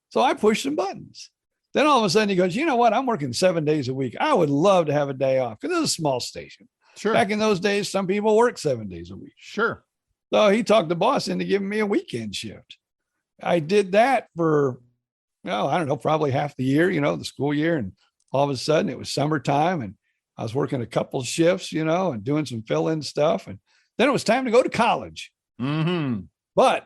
So I pushed some buttons. Then all of a sudden he goes, "You know what? I'm working 7 days a week. I would love to have a day off," because it's a small station. Sure. Back in those days, some people work 7 days a week. Sure. So he talked the boss into giving me a weekend shift. I did that for, I don't know, probably half the year, the school year. And all of a sudden it was summertime and I was working a couple of shifts, and doing some fill-in stuff. And then it was time to go to college. Mm-hmm. But,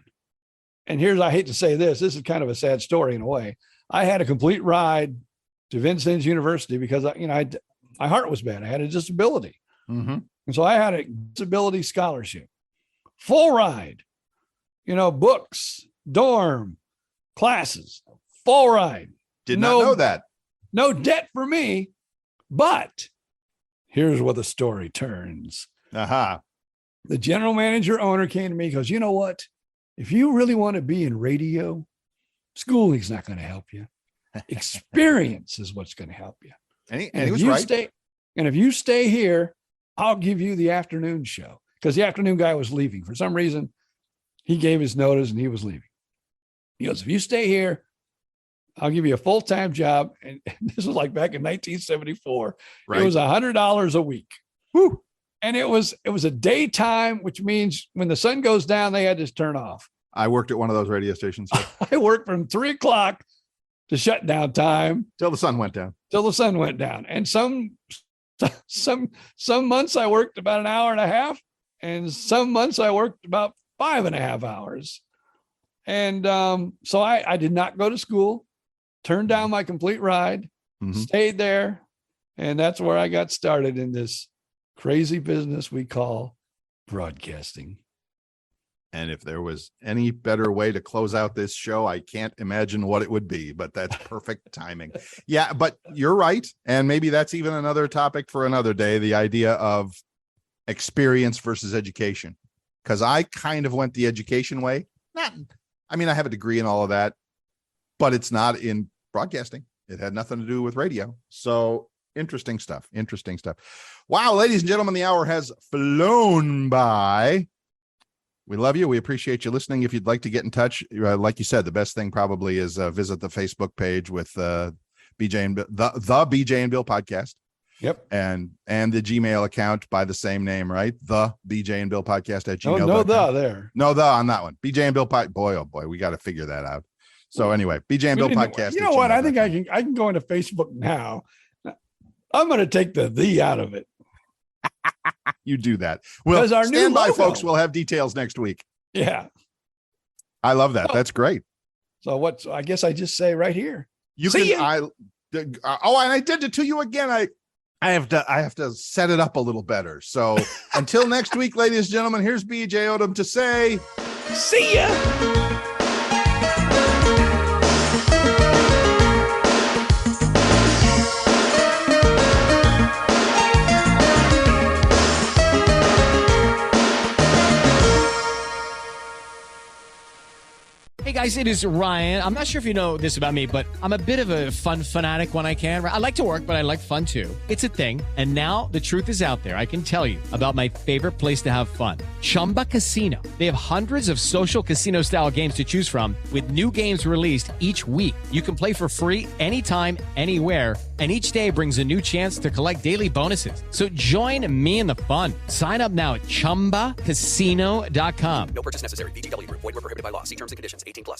and I hate to say this is kind of a sad story in a way. I had a complete ride to Vincennes University because my heart was bad. I had a disability. Mm-hmm. And so I had a disability scholarship, full ride, books, dorm, classes, full ride. Did not know that. No debt for me. But here's where the story turns. Aha. The general manager owner came to me and goes, "You know what? If you really want to be in radio, schooling's not going to help you. Experience is what's going to help you. And he if was you right. if you stay here, I'll give you the afternoon show." Because the afternoon guy was leaving. For some reason, he gave his notice and he was leaving. He goes, "If you stay here, I'll give you a full-time job." And this was like back in 1974. Right. It was $100 a week. Whew. And it was a daytime, which means when the sun goes down, they had to turn off. I worked at one of those radio stations I worked from 3:00 to shutdown time till the sun went down. till the sun went down. And some months I worked about an hour and a half, and some months I worked about 5.5 hours. And so I did not go to school, turned down my complete ride, Mhm. stayed there. And that's where I got started in this crazy business we call broadcasting. And if there was any better way to close out this show, I can't imagine what it would be, but that's perfect timing. Yeah, but you're right. And maybe that's even another topic for another day, the idea of experience versus education. Because I kind of went the education way. I have a degree in all of that, but it's not in broadcasting. It had nothing to do with radio. So interesting stuff. Interesting stuff. Wow, ladies and gentlemen, the hour has flown by. We love you. We appreciate you listening. If you'd like to get in touch, like you said, the best thing probably is visit the Facebook page with BJ and Bill, the BJ and Bill podcast. Yep. And the Gmail account by the same name, right? The BJ and Bill podcast at gmail.com. No, there. No, the on that one. BJ and Bill boy, oh boy, we got to figure that out. So anyway, BJ and Bill podcast. You know what? I think I can go into Facebook now. I'm going to take the out of it. You do that. Well, Because our new stand by, logo. folks. We'll have details next week. Yeah. I love that. Oh. That's great. So I guess I just say right here. You See can. And I did it to you again. I have to set it up a little better. So until next week, ladies and gentlemen, here's BJ Odom to say, See ya. Hey guys, it is Ryan. I'm not sure if you know this about me, but I'm a bit of a fun fanatic when I can. I like to work, but I like fun too. It's a thing. And now the truth is out there. I can tell you about my favorite place to have fun. Chumba Casino. They have hundreds of social casino style games to choose from with new games released each week. You can play for free anytime, anywhere. And each day brings a new chance to collect daily bonuses. So join me in the fun. Sign up now at ChumbaCasino.com. No purchase necessary. VGW Group. Void were prohibited by law. See terms and conditions. 18+.